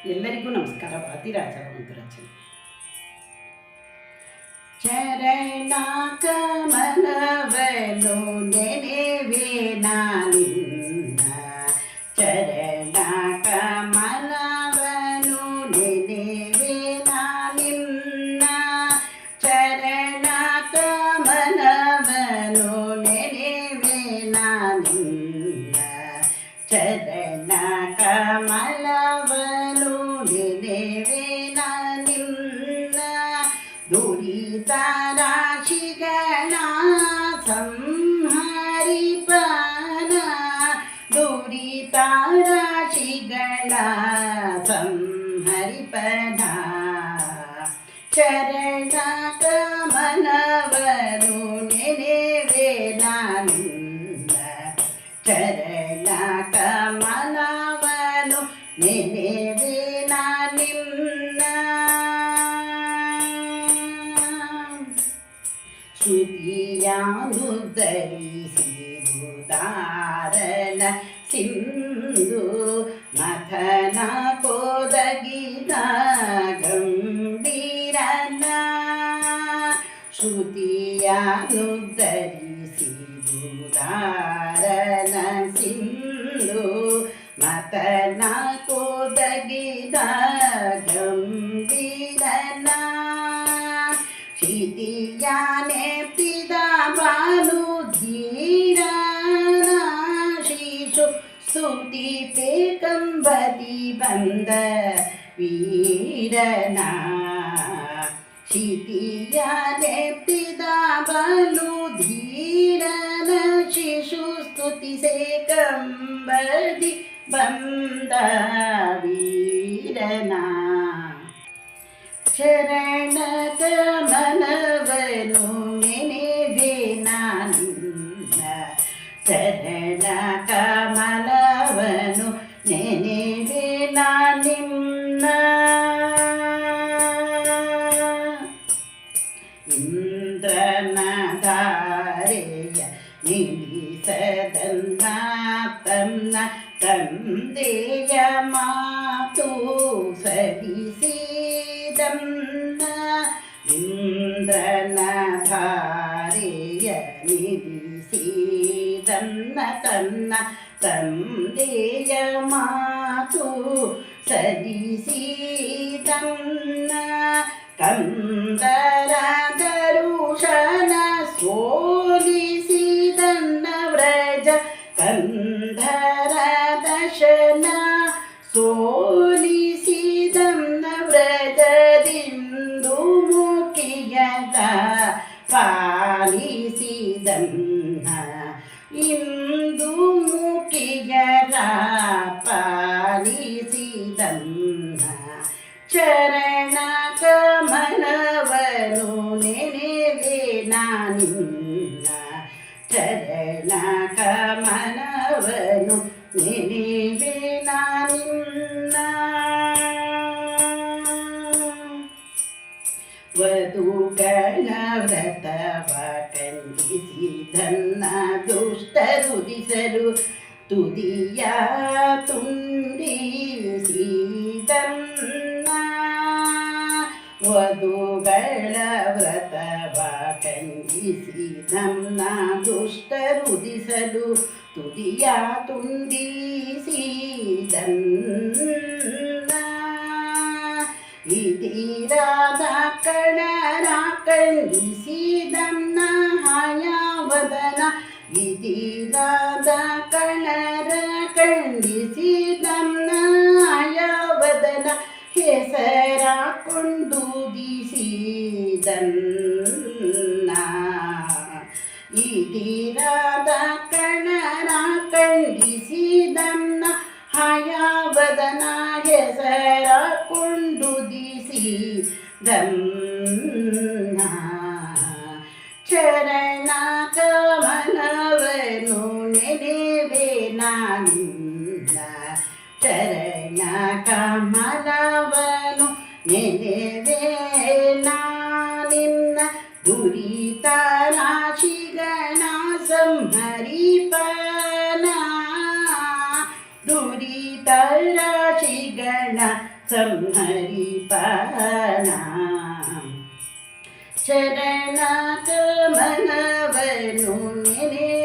ಎಲ್ಲರಿಗೂ ನಮಸ್ಕಾರ. ವಾದಿರಾಜರ ಒಂದು ರಚನೆ. ಚರಣ ಕಮಲವನು ನೆನೆವೆ ನಾನಿನ್ನ, ಚರಣ ಕಮಲವನು ನೆನೆವೆ ನಾನಿನ್ನ, ಚರಣ ಕಮಲವನು ನೆನೆವೆ ನಾನಿನ್ನ, ಚರಣ ಕಮಲವನು ನೆನೆವೆ ನಾನಿನ್ನ, ದುರಿತ ರಾಶಿಗಳ ಸಂಹರಿಪನ, ದುರಿತ ರಾಶಿಗಳ ಸಂಹರಿಪನ, ಚರಣ ಕಮಲವನು ನೆನೆವೆ ನಾನಿನ್ನ, ಚರಣ ಕಮಲವನು ನೆನೆವೆ ನಾನಿನ್ನ. ಶ್ರುತಿಯಾನುದರಿಸಿರುದಾರನ ಸಿಂಧು ಮಥನ ಕೋದಗಿದ ಗಂಭೀರನ, ಶ್ರುತಿಯಾನುದರಿಸಿರುದಾರನ ಸಿಂಧು ಮಥನ ಕೋದಗಿದ ಗಂಭೀರನ, ಕ್ಷಿತಿಯಾನೆ ಪಿದ ಬಾಲು ಧೀರನ, ಶಿಶು ಸ್ತುತಿ ಪೇಕಂಬತಿ ಬಂದ ವೀರನ, ಕ್ಷಿತಿಯಾನೆ ಪಿದ ಬಾಲು ಧೀರನ, ಶಿಶು ಸ್ತುತಿ ಸೇಕಂಬತಿ ಬಂದ ವೀರನ, ಚರಣ ಕಮಲವನು ನೆನೆವೆ ನಾನಿನ್ನ, ಚರಣ ಕಮಲವನು ನೆನೆವೆ ನಾನಿನ್ನ. ಇಂದ್ರನ ಧಾರೆಯ ನಿಲ್ಲಿಸದನ್ನ ತನ್ನ ತಂದೆಯ ಮಾತು ಸರಿಸಿದನ್ನ, ಇಂದ್ರನ ಧಾರೆಯ ನಿಲ್ಲಿಸಿದನ್ನ ತನ್ನ ತಂದೆಯ ಮಾತು ಸರಿಸಿದನ್ನ, ಕಂದರ ದರುಶನ ಸೋಲಿಸಿದನ್ನ ವ್ರಜ ಕಂಧರ ದಶನ ಸೋಲಿಸಿದನ್ನ ವ್ರಜದಿಂದು ಮುಖಿಯದ ಪಾಲಿಸಿದನ್ನ, ಇಂದು ಮುಖಿಯರ ಪಾಲಿಸಿದನ್ನ, ಚರಣ ಕಮಲವನು ನೆನೆವೆ ನಾನಿನ್ನ, ಚರಣ ಕಮಲವನು ನೆನೆವೆ ನಾನಿನ್ನ. ವಧುಗಳ ವ್ರತವ ಖಂಡಿಸಿದನ್ನ ದುಷ್ಟರುದಿಸಲು ತುದಿಯ ತುಂಡಿಸಿದನ್ನ, ವಧುಗಳ ವ್ರತವ ಖಂಡಿಸಿದನ್ನ ದುಷ್ಟರುದಿಸಲು ತುದಿಯ ತುಂಡಿಸಿದನ್ನ, ಇದಿರಾದ ಕಣರ ಖಂಡಿಸಿದನ್ನ ಹಯವದನ, ಇದಿರಾದ ಕಣರ ಖಂಡಿಸಿದನ್ನ ಹಯವದನ, ಹೆಸರ ಕೊಂಡುದಿಸಿದನ್ನ, ಇದಿರಾದ ಕಣರ ಖಂಡಿಸಿದನ್ನ ಹಯವದನ, ಹೆಸರ ಕೊಂಡುದಿಸಿದನ್ನ, ಚರಣ ಕಮಲವನು ನೆನೆವೆ ನಾನಿನ್ನ, ಚರಣ ಕಮಲವನು ನೆನೆವೆ ನಾನಿನ್ನ, ದುರಿತ ರಾಶಿಗಳ ಸಂಹರಿಪನ, ದುರಿತ ರಾಶಿಗಳ ಸಂಹರಿಪನ ಚರಣ ಕಮಲವನು ನೆನೆ